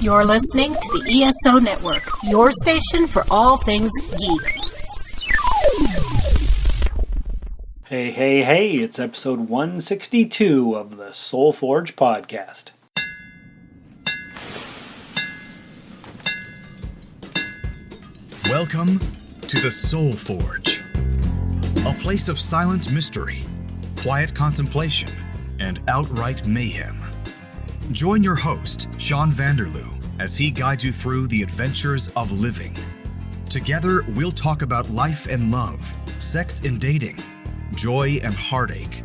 You're listening to the ESO Network, your station for all things geek. Hey, it's episode 162 of the Soul Forge podcast. Welcome to the Soul Forge, a place of silent mystery, quiet contemplation, and outright mayhem. Join your host, Sean Vanderloo, as he guides you through the adventures of living. Together, we'll talk about life and love, sex and dating, joy and heartache,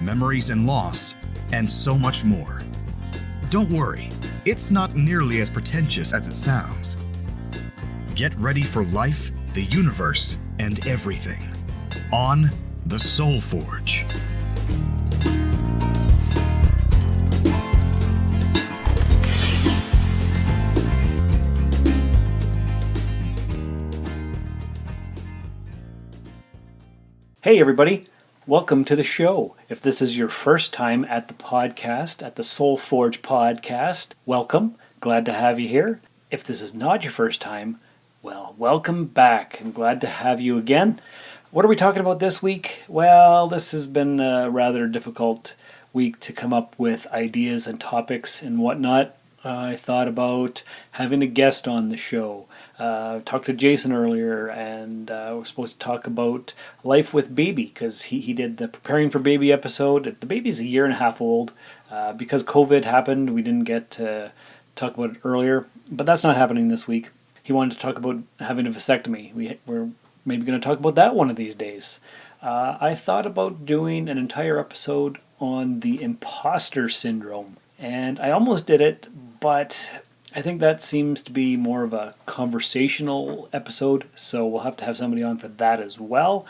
memories and loss, and so much more. Don't worry, it's not nearly as pretentious as it sounds. Get ready for life, the universe, and everything on the Soul Forge. Hey everybody, welcome to the show. If this is your first time at the podcast, at the Soul Forge podcast, welcome. Glad to have you here. If this is not your first time, well, welcome back. I'm glad to have you again. What are we talking about this week? Well, this has been a rather difficult week to come up with ideas and topics and whatnot. I thought about having a guest on the show. Talked to Jason earlier, and we're supposed to talk about life with baby, because he did the Preparing for Baby episode. The baby's a year and a half old. Because COVID happened, we didn't get to talk about it earlier, but that's not happening this week. He wanted to talk about having a vasectomy. We're maybe going to talk about that one of these days. I thought about doing an entire episode on the imposter syndrome, and I almost did it, but I think that seems to be more of a conversational episode, so we'll have to have somebody on for that as well.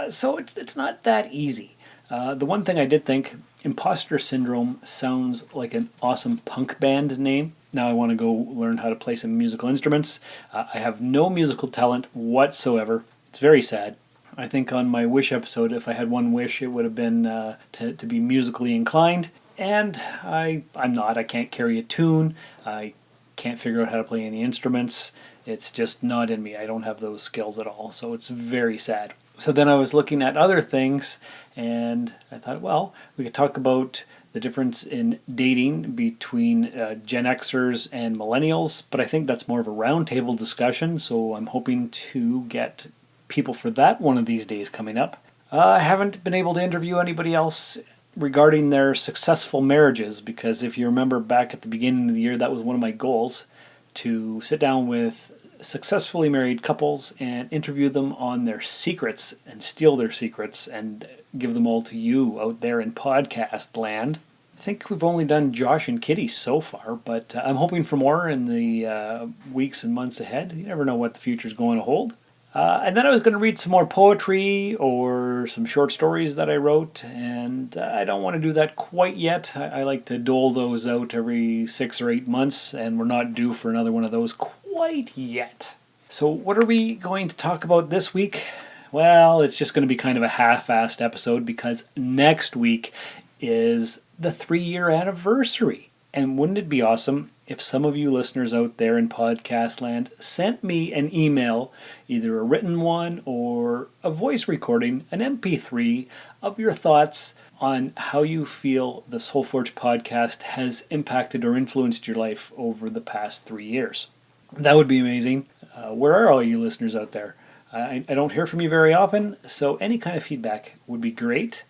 So it's not that easy. The one thing I did think, imposter syndrome sounds like an awesome punk band name. Now I want to go learn how to play some musical instruments. I have no musical talent whatsoever. It's very sad. I think on my wish episode, if I had one wish, it would have been to be musically inclined. And I'm not. I can't carry a tune. I can't figure out how to play any instruments. It's just not in me. I don't have those skills at all. So it's very sad. So then I was looking at other things, and I thought, well, we could talk about the difference in dating between Gen Xers and Millennials, but I think that's more of a roundtable discussion, so I'm hoping to get people for that one of these days coming up. I haven't been able to interview anybody else regarding their successful marriages, because if you remember back at the beginning of the year, that was one of my goals, to sit down with successfully married couples and interview them on their secrets and steal their secrets and give them all to you out there in podcast land. I think we've only done Josh and Kitty so far, but I'm hoping for more in the weeks and months ahead. You never know what the future's going to hold. And then I was going to read some more poetry or some short stories that I wrote, and I don't want to do that quite yet. I like to dole those out every 6 or 8 months, and we're not due for another one of those quite yet. So what are we going to talk about this week? Well, it's just going to be kind of a half-assed episode, because next week is the 3-year anniversary. And wouldn't it be awesome if some of you listeners out there in podcast land sent me an email, either a written one or a voice recording, an MP3 of your thoughts on how you feel the Soul Forge podcast has impacted or influenced your life over the past 3 years. That would be amazing. Where are all you listeners out there? I don't hear from you very often, so any kind of feedback would be great.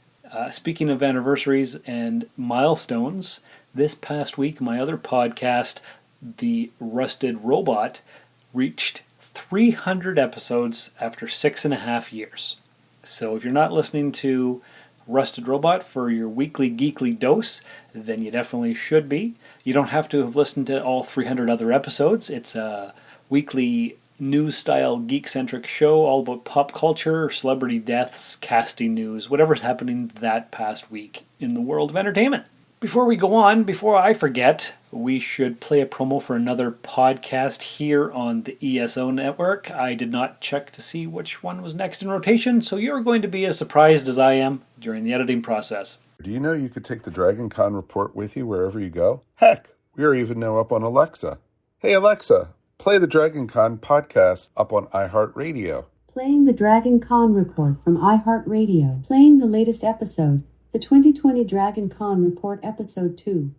Speaking of anniversaries and milestones, this past week, my other podcast, The Rusted Robot, reached 300 episodes after 6.5 years. So if you're not listening to Rusted Robot for your weekly geekly dose, then you definitely should be. You don't have to have listened to all 300 other episodes. It's a weekly news-style geek-centric show all about pop culture, celebrity deaths, casting news, whatever's happening that past week in the world of entertainment. Before we go on, before I forget, we should play a promo for another podcast here on the ESO network. I did not check to see which one was next in rotation, so you're going to be as surprised as I am during the editing process. Do you know you could take the DragonCon Report with you wherever you go? Heck, we are even now up on Alexa. Hey Alexa, play the DragonCon podcast up on iHeartRadio. Playing the DragonCon Report from iHeartRadio. Playing the latest episode, the 2020 DragonCon Report Episode 2.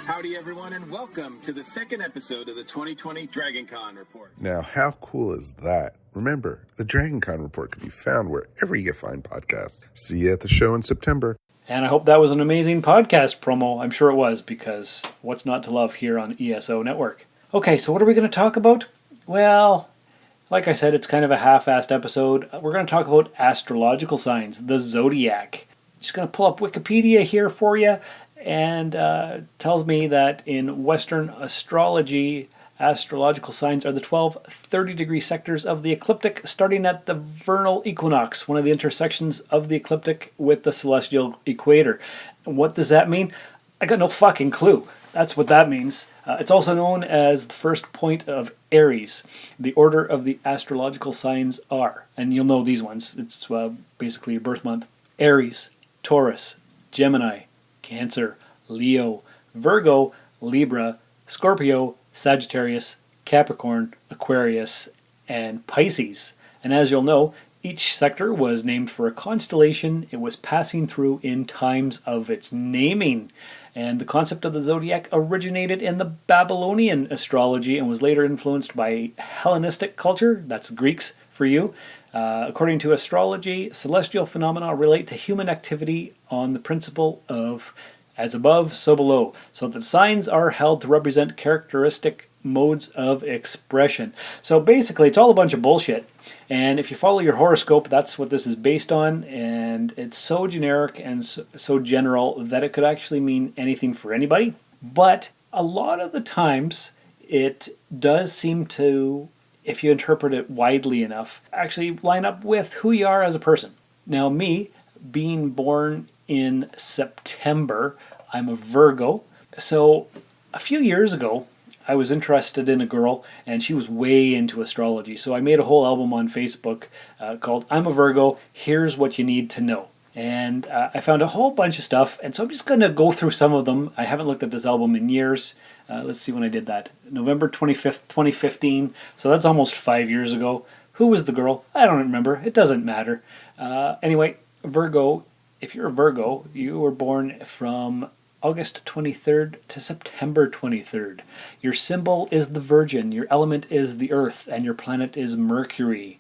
Howdy everyone, and welcome to the second episode of the 2020 DragonCon Report. Now, how cool is that? Remember, the DragonCon Report can be found wherever you find podcasts. See you at the show in September. And I hope that was an amazing podcast promo. I'm sure it was, because what's not to love here on ESO Network? Okay, so what are we going to talk about? Well, like I said, it's kind of a half-assed episode. We're going to talk about astrological signs, the Zodiac. Just going to pull up Wikipedia here for you, and tells me that in Western astrology, astrological signs are the 12 30-degree sectors of the ecliptic, starting at the vernal equinox, one of the intersections of the ecliptic with the celestial equator. What does that mean? I got no fucking clue. That's what that means. It's also known as the first point of Aries. The order of the astrological signs are, and you'll know these ones, it's basically your birth month: Aries, Taurus, Gemini, Cancer, Leo, Virgo, Libra, Scorpio, Sagittarius, Capricorn, Aquarius, and Pisces. And as you'll know, each sector was named for a constellation it was passing through in times of its naming. And the concept of the zodiac originated in the Babylonian astrology and was later influenced by Hellenistic culture. That's Greeks for you. According to astrology, celestial phenomena relate to human activity on the principle of as above, so below. So the signs are held to represent characteristic modes of expression. So basically, it's all a bunch of bullshit. And if you follow your horoscope, that's what this is based on. And it's so generic and so general that it could actually mean anything for anybody. But a lot of the times, it does seem to, if you interpret it widely enough, actually line up with who you are as a person. Now, me, being born in September, I'm a Virgo. So a few years ago, I was interested in a girl, and she was way into astrology. So I made a whole album on Facebook called I'm a Virgo, Here's What You Need to Know. And I found a whole bunch of stuff, and so I'm just going to go through some of them. I haven't looked at this album in years. Let's see when I did that. November 25th, 2015. So that's almost 5 years ago. Who was the girl? I don't remember. It doesn't matter. Anyway, Virgo, if you're a Virgo, you were born from August 23rd to September 23rd. Your symbol is the Virgin, your element is the Earth, and your planet is Mercury.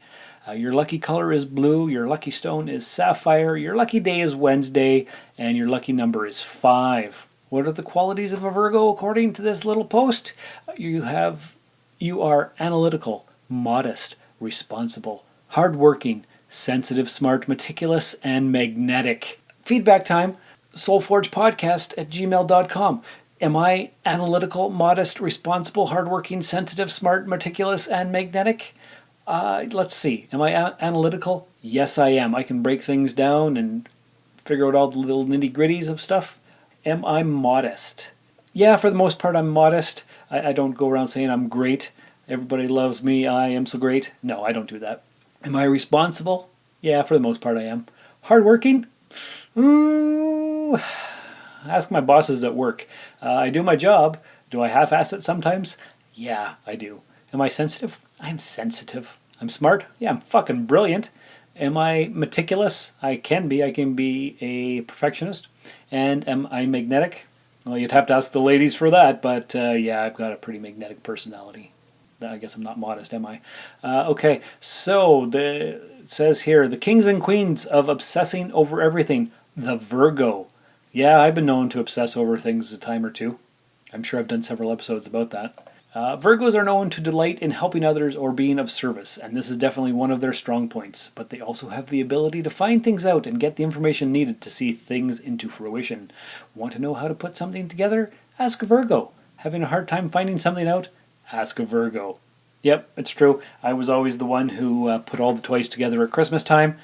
Your lucky color is blue, your lucky stone is sapphire, your lucky day is Wednesday, and your lucky number is 5. What are the qualities of a Virgo according to this little post? You are analytical, modest, responsible, hardworking, sensitive, smart, meticulous, and magnetic. Feedback time. soulforgepodcast@gmail.com. Am I analytical, modest, responsible, hardworking, sensitive, smart, meticulous, and magnetic? Let's see. Am I analytical? Yes, I am. I can break things down and figure out all the little nitty-gritties of stuff. Am I modest? Yeah, for the most part, I'm modest. I don't go around saying I'm great. Everybody loves me. I am so great. No, I don't do that. Am I responsible? Yeah, for the most part, I am. Hardworking? Ooh, ask my bosses at work. I do my job. Do I half-ass it sometimes? Yeah, I do. Am I sensitive? I'm sensitive. I'm smart? Yeah, I'm fucking brilliant. Am I meticulous? I can be. I can be a perfectionist. And am I magnetic? Well, you'd have to ask the ladies for that, but yeah, I've got a pretty magnetic personality. I guess I'm not modest, am I? Okay, so it says here, the kings and queens of obsessing over everything, the Virgo. Yeah, I've been known to obsess over things a time or two. I'm sure I've done several episodes about that. Virgos are known to delight in helping others or being of service, and this is definitely one of their strong points. But they also have the ability to find things out and get the information needed to see things into fruition. Want to know how to put something together? Ask a Virgo. Having a hard time finding something out? Ask a Virgo. Yep, it's true. I was always the one who put all the toys together at Christmas time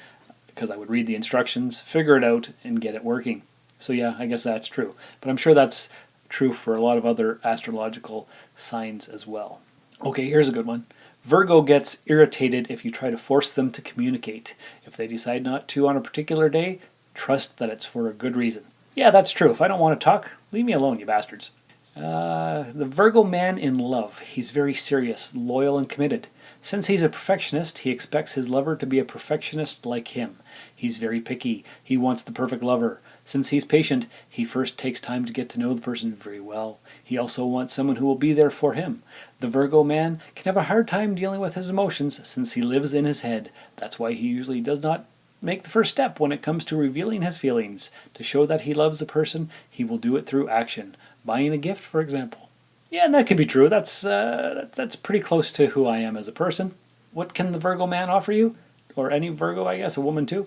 because I would read the instructions, figure it out, and get it working. So yeah, I guess that's true. But I'm sure that's true for a lot of other astrological signs as well. Okay, here's a good one. Virgo gets irritated if you try to force them to communicate. If they decide not to on a particular day, trust that it's for a good reason. Yeah, that's true. If I don't want to talk, leave me alone, you bastards. The Virgo man in love. He's very serious, loyal, and committed. Since he's a perfectionist, he expects his lover to be a perfectionist like him. He's very picky. He wants the perfect lover. Since he's patient, he first takes time to get to know the person very well. He also wants someone who will be there for him. The Virgo man can have a hard time dealing with his emotions since he lives in his head. That's why he usually does not make the first step when it comes to revealing his feelings. To show that he loves a person, he will do it through action. Buying a gift, for example. Yeah, and that could be true. That's pretty close to who I am as a person. What can the Virgo man offer you? Or any Virgo, I guess, a woman too?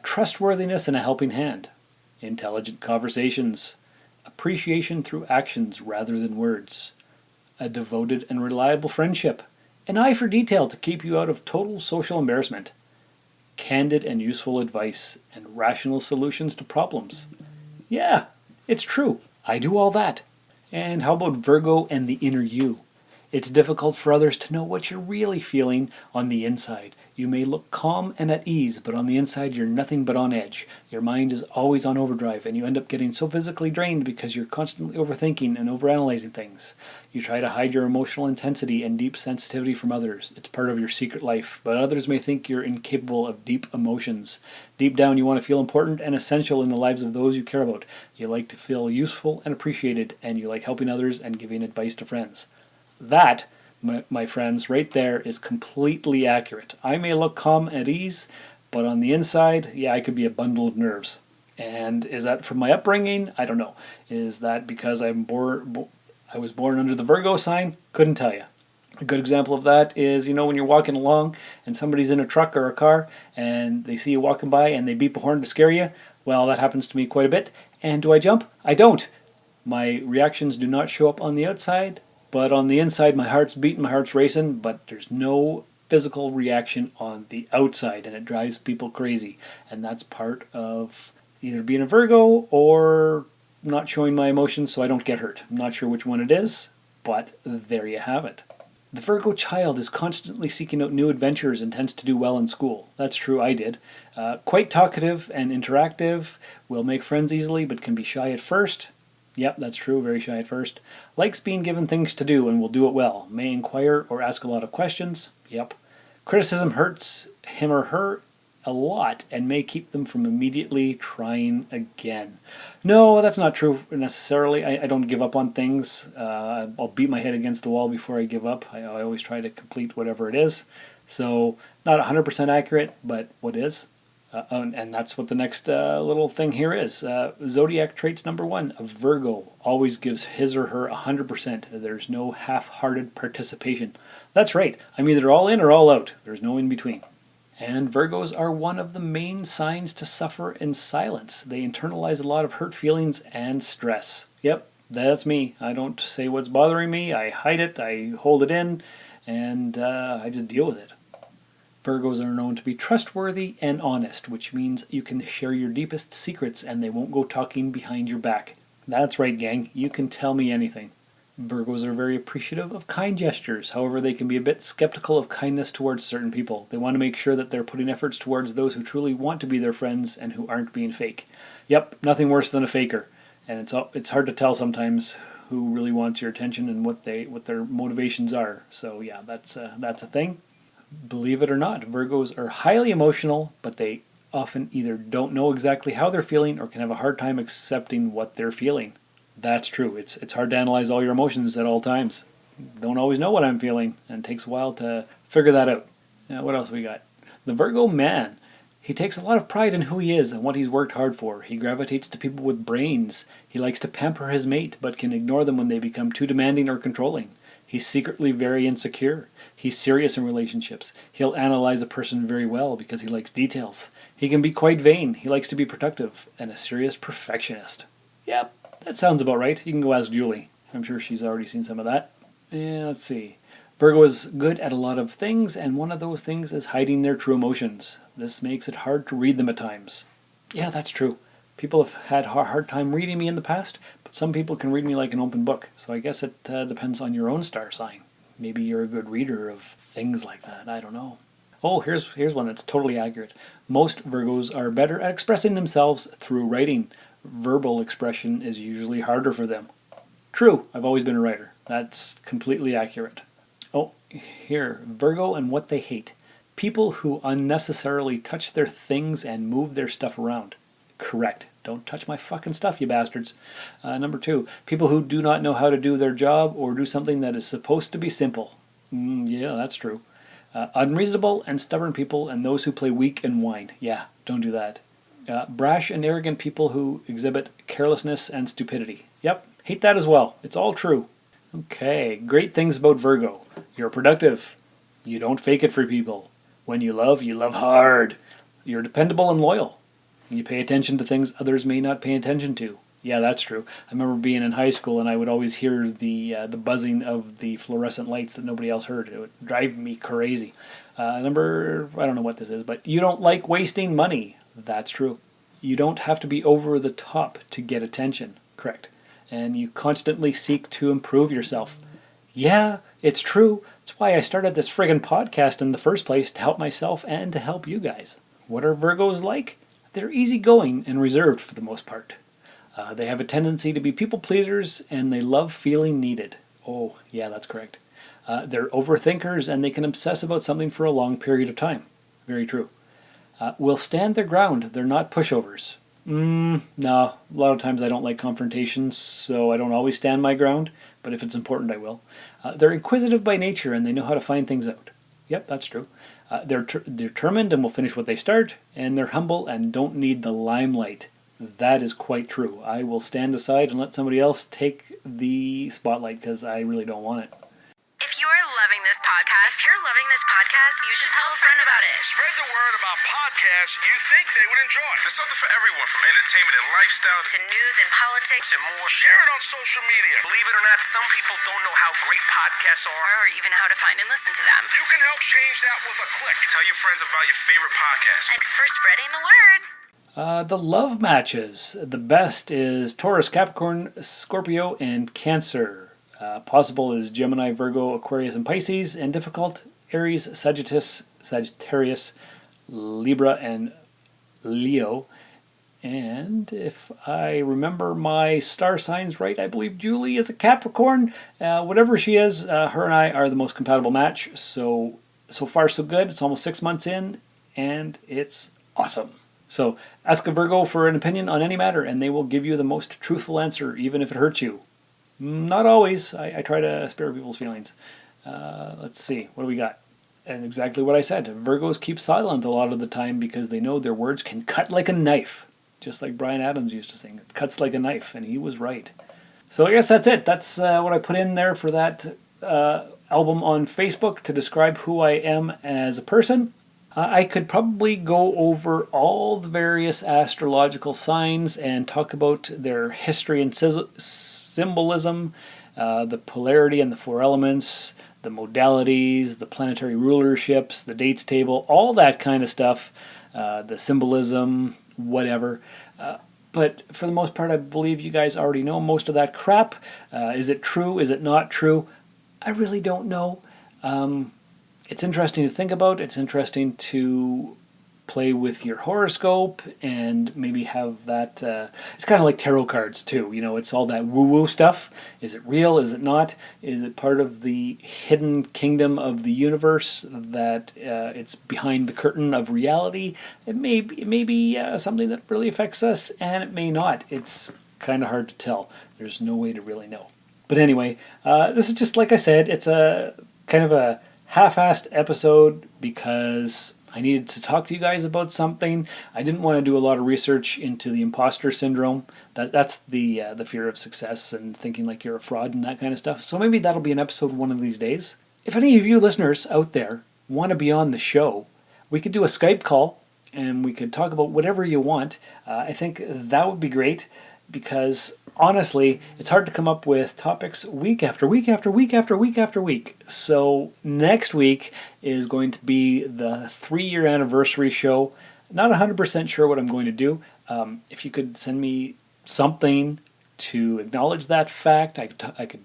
Trustworthiness and a helping hand. Intelligent conversations. Appreciation through actions rather than words. A devoted and reliable friendship. An eye for detail to keep you out of total social embarrassment. Candid and useful advice and rational solutions to problems. Yeah, it's true. I do all that. And how about Virgo and the inner you? It's difficult for others to know what you're really feeling on the inside. You may look calm and at ease, but on the inside you're nothing but on edge. Your mind is always on overdrive, and you end up getting so physically drained because you're constantly overthinking and overanalyzing things. You try to hide your emotional intensity and deep sensitivity from others. It's part of your secret life, but others may think you're incapable of deep emotions. Deep down, you want to feel important and essential in the lives of those you care about. You like to feel useful and appreciated, and you like helping others and giving advice to friends. That, my friends, right there is completely accurate. I may look calm at ease, but on the inside, yeah, I could be a bundle of nerves. And is that from my upbringing? I don't know. Is that because I was born under the Virgo sign? Couldn't tell you. A good example of that is, when you're walking along and somebody's in a truck or a car and they see you walking by and they beep a horn to scare you. Well, that happens to me quite a bit. And do I jump? I don't. My reactions do not show up on the outside. But on the inside, my heart's beating, my heart's racing, but there's no physical reaction on the outside, and it drives people crazy. And that's part of either being a Virgo or not showing my emotions so I don't get hurt. I'm not sure which one it is, but there you have it. The Virgo child is constantly seeking out new adventures and tends to do well in school. That's true, I did. Quite talkative and interactive, will make friends easily, but can be shy at first. Yep, that's true, very shy at first. Likes being given things to do and will do it well. May inquire or ask a lot of questions. Yep. Criticism hurts him or her a lot and may keep them from immediately trying again. No, that's not true necessarily. I don't give up on things. I'll beat my head against the wall before I give up. I always try to complete whatever it is. So, not 100% accurate, but what is? And that's what the next little thing here is. Zodiac traits number 1, a Virgo always gives his or her 100%. There's no half-hearted participation. That's right. I'm either all in or all out. There's no in between. And Virgos are one of the main signs to suffer in silence. They internalize a lot of hurt feelings and stress. Yep, that's me. I don't say what's bothering me. I hide it. I hold it in. And I just deal with it. Virgos are known to be trustworthy and honest, which means you can share your deepest secrets and they won't go talking behind your back. That's right, gang. You can tell me anything. Virgos are very appreciative of kind gestures. However, they can be a bit skeptical of kindness towards certain people. They want to make sure that they're putting efforts towards those who truly want to be their friends and who aren't being fake. Yep, nothing worse than a faker. And it's hard to tell sometimes who really wants your attention and what their motivations are. So yeah, that's a thing. Believe it or not, Virgos are highly emotional, but they often either don't know exactly how they're feeling or can have a hard time accepting what they're feeling. That's true. It's hard to analyze all your emotions at all times. Don't always know what I'm feeling, and it takes a while to figure that out. Now, what else we got? The Virgo man. He takes a lot of pride in who he is and what he's worked hard for. He gravitates to people with brains. He likes to pamper his mate, but can ignore them when they become too demanding or controlling. He's secretly very insecure. He's serious in relationships. He'll analyze a person very well because he likes details. He can be quite vain. He likes to be protective and a serious perfectionist. Yep, that sounds about right. You can go ask Julie. I'm sure she's already seen some of that. Yeah, let's see. Virgo is good at a lot of things, and one of those things is hiding their true emotions. This makes it hard to read them at times. Yeah, that's true. People have had a hard time reading me in the past, but some people can read me like an open book, so I guess it depends on your own star sign. Maybe you're a good reader of things like that, I don't know. Oh, here's one that's totally accurate. Most Virgos are better at expressing themselves through writing. verbal expression is usually harder for them. True, I've always been a writer. That's completely accurate. Oh, here, Virgo and what they hate. People who unnecessarily touch their things and move their stuff around. Correct. Don't touch my fucking stuff, you bastards. Number 2, people who do not know how to do their job or do something that is supposed to be simple. Yeah, that's true. Unreasonable and stubborn people and those who play weak and whine. Yeah, don't do that. Brash and arrogant people who exhibit carelessness and stupidity. Yep, hate that as well. It's all true. Okay, great things about Virgo. You're productive. You don't fake it for people. When you love hard. You're dependable and loyal. You pay attention to things others may not pay attention to. Yeah, that's true. I remember being in high school and I would always hear the buzzing of the fluorescent lights that nobody else heard. It would drive me crazy. I don't know what this is, but you don't like wasting money. That's true. You don't have to be over the top to get attention. Correct. And you constantly seek to improve yourself. Yeah, it's true. That's why I started this friggin' podcast in the first place, to help myself and to help you guys. What are Virgos like? They're easygoing and reserved for the most part. They have a tendency to be people pleasers and they love feeling needed. Oh, yeah, that's correct. They're overthinkers and they can obsess about something for a long period of time. Very true. Will stand their ground. They're not pushovers. No, a lot of times I don't like confrontations, so I don't always stand my ground, but if it's important, I will. They're inquisitive by nature and they know how to find things out. Yep, that's true. They're determined and will finish what they start, and they're humble and don't need the limelight. That is quite true. I will stand aside and let somebody else take the spotlight because I really don't want it. If you're loving this podcast, you should tell a friend about it. Spread the word about podcasts you think they would enjoy. There's something for everyone, from entertainment and lifestyle To news and politics and more. Share it on social media. Believe it or not, some people don't know how great podcasts are, or even how to find and listen to them. You can help change that with a click. Tell your friends about your favorite podcast. Thanks for spreading the word. The love matches. The best is Taurus, Capricorn, Scorpio, and Cancer. Possible is Gemini, Virgo, Aquarius, and Pisces. And difficult, Aries, Sagittarius, Libra, and Leo. And if I remember my star signs right, I believe Julie is a Capricorn. Whatever she is, her and I are the most compatible match. So far so good. It's almost 6 months in, and it's awesome. So ask a Virgo for an opinion on any matter, and they will give you the most truthful answer, even if it hurts you. Not always. I try to spare people's feelings. Let's see. What do we got? And exactly what I said. Virgos keep silent a lot of the time because they know their words can cut like a knife. Just like Bryan Adams used to sing. It cuts like a knife, and he was right. So I guess that's it. That's what I put in there for that album on Facebook to describe who I am as a person. I could probably go over all the various astrological signs and talk about their history and symbolism, the polarity and the 4 elements, the modalities, the planetary rulerships, the dates table, all that kind of stuff, the symbolism, whatever. But for the most part, I believe you guys already know most of that crap. Is it true? Is it not true? I really don't know. It's interesting to think about. It's interesting to play with your horoscope and maybe have that. It's kind of like tarot cards too. You know, it's all that woo-woo stuff. Is it real? Is it not? Is it part of the hidden kingdom of the universe that it's behind the curtain of reality? It may be something that really affects us, and it may not. It's kind of hard to tell. There's no way to really know. But anyway, this is just like I said. It's a kind of a half-assed episode because I needed to talk to you guys about something. I didn't want to do a lot of research into the imposter syndrome. That's the fear of success and thinking like you're a fraud and that kind of stuff. So maybe that'll be an episode one of these days. If any of you listeners out there want to be on the show, we could do a Skype call and we could talk about whatever you want. I think that would be great because honestly, it's hard to come up with topics week after week after week after week after week. So next week is going to be the 3-year anniversary show. Not 100% sure what I'm going to do. If you could send me something to acknowledge that fact, I could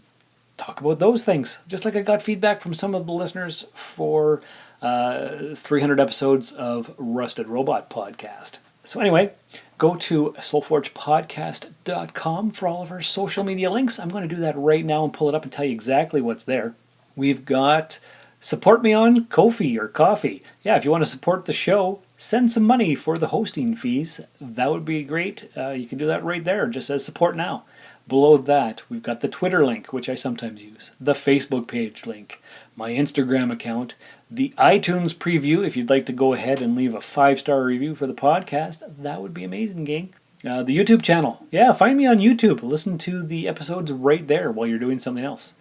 talk about those things. Just like I got feedback from some of the listeners for 300 episodes of Rusted Robot podcast. So anyway, go to soulforgepodcast.com for all of our social media links. I'm going to do that right now and pull it up and tell you exactly what's there. We've got support me on Ko-fi or Coffee. Yeah, if you want to support the show, send some money for the hosting fees. That would be great. You can do that right there. It just says support now. Below that, we've got the Twitter link, which I sometimes use, the Facebook page link, my Instagram account, the iTunes preview. If you'd like to go ahead and leave a 5-star review for the podcast, that would be amazing, gang. The YouTube channel. Yeah, find me on YouTube. Listen to the episodes right there while you're doing something else.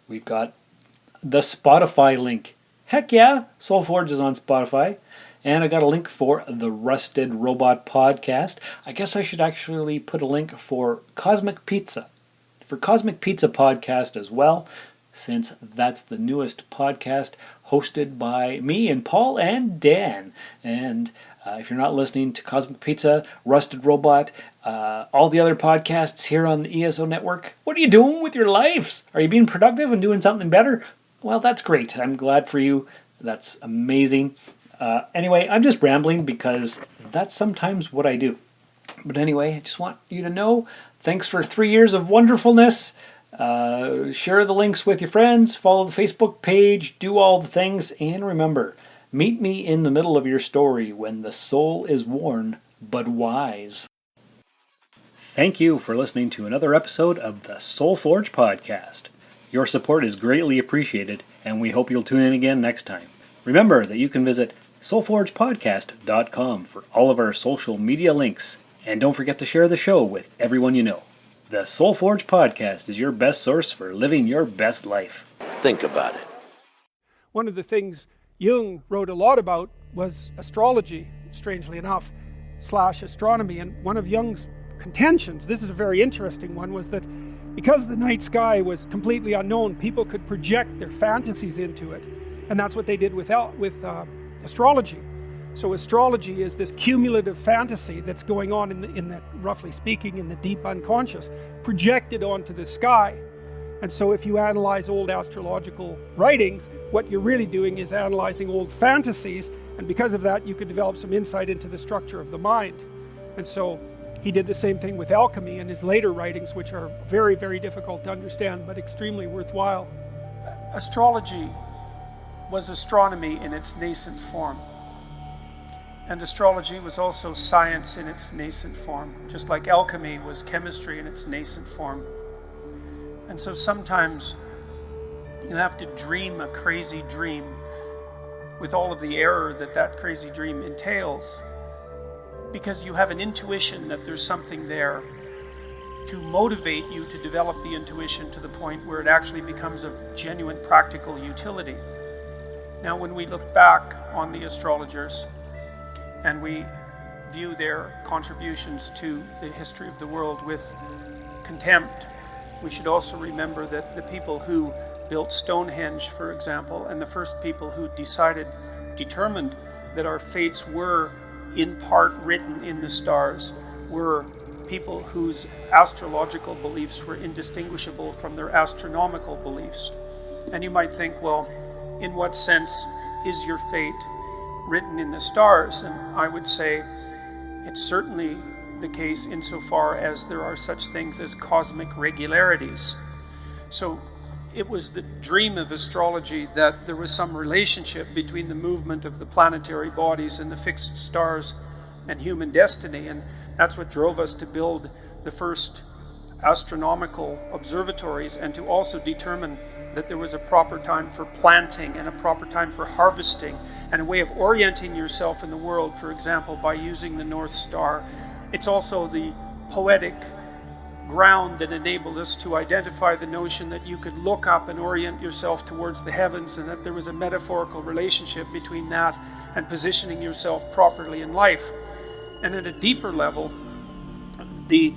We've got the Spotify link. Heck yeah, Soulforge is on Spotify. And I got a link for the Rusted Robot podcast. I guess I should actually put a link for Cosmic Pizza. For Cosmic Pizza podcast as well, since that's the newest podcast hosted by me and Paul and Dan. And if you're not listening to Cosmic Pizza, Rusted Robot, all the other podcasts here on the ESO network, what are you doing with your lives? Are you being productive and doing something better? Well, that's great. I'm glad for you. That's amazing. Anyway, I'm just rambling because that's sometimes what I do. But anyway, I just want you to know, thanks for 3 years of wonderfulness. Share the links with your friends, follow the Facebook page, do all the things, and remember, meet me in the middle of your story when the soul is worn but wise. Thank you for listening to another episode of the Soulforge podcast. Your support is greatly appreciated, and we hope you'll tune in again next time. Remember that you can visit soulforgepodcast.com for all of our social media links, and don't forget to share the show with everyone you know. The Soulforge podcast is your best source for living your best life. Think about it. One of the things Jung wrote a lot about was astrology, strangely enough, / astronomy. And one of Jung's contentions, this is a very interesting one, was that because the night sky was completely unknown, people could project their fantasies into it. And that's what they did with astrology. So astrology is this cumulative fantasy that's going on in the, roughly speaking, in the deep unconscious, projected onto the sky. And so if you analyze old astrological writings, what you're really doing is analyzing old fantasies, and because of that you could develop some insight into the structure of the mind. And so he did the same thing with alchemy in his later writings, which are very, very difficult to understand, but extremely worthwhile. Astrology was astronomy in its nascent form. And astrology was also science in its nascent form, just like alchemy was chemistry in its nascent form. And so sometimes you have to dream a crazy dream with all of the error that that crazy dream entails, because you have an intuition that there's something there to motivate you to develop the intuition to the point where it actually becomes of genuine practical utility. Now, when we look back on the astrologers and we view their contributions to the history of the world with contempt, we should also remember that the people who built Stonehenge, for example, and the first people who determined that our fates were in part written in the stars, were people whose astrological beliefs were indistinguishable from their astronomical beliefs. And you might think, well, in what sense is your fate written in the stars? And I would say it's certainly the case insofar as there are such things as cosmic regularities. So it was the dream of astrology that there was some relationship between the movement of the planetary bodies and the fixed stars and human destiny, and that's what drove us to build the first astronomical observatories, and to also determine that there was a proper time for planting and a proper time for harvesting, and a way of orienting yourself in the world, for example, by using the North Star. It's also the poetic ground that enabled us to identify the notion that you could look up and orient yourself towards the heavens, and that there was a metaphorical relationship between that and positioning yourself properly in life. And at a deeper level, the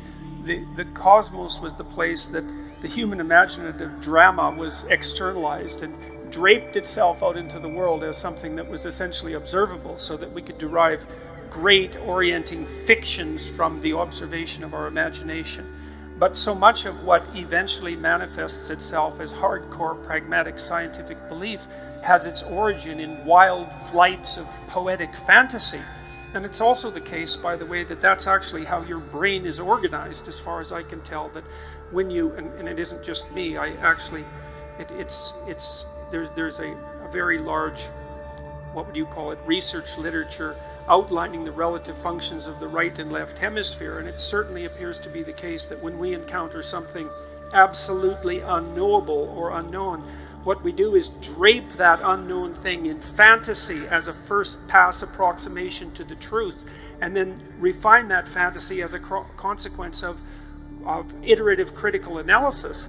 cosmos was the place that the human imaginative drama was externalized and draped itself out into the world as something that was essentially observable, so that we could derive great orienting fictions from the observation of our imagination. But so much of what eventually manifests itself as hardcore pragmatic scientific belief has its origin in wild flights of poetic fantasy. And it's also the case, by the way, that that's actually how your brain is organized, as far as I can tell, that when you, and it isn't just me, I actually, there's a very large, what would you call it, research literature outlining the relative functions of the right and left hemisphere, and it certainly appears to be the case that when we encounter something absolutely unknowable or unknown, what we do is drape that unknown thing in fantasy as a first pass approximation to the truth, and then refine that fantasy as a consequence of iterative critical analysis.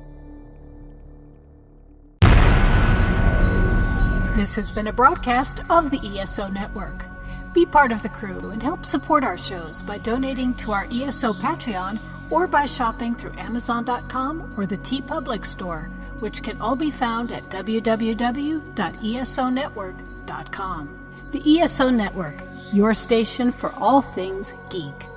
This has been a broadcast of the ESO Network. Be part of the crew and help support our shows by donating to our ESO Patreon or by shopping through Amazon.com or the TeePublic store, which can all be found at www.esonetwork.com. The ESO Network, your station for all things geek.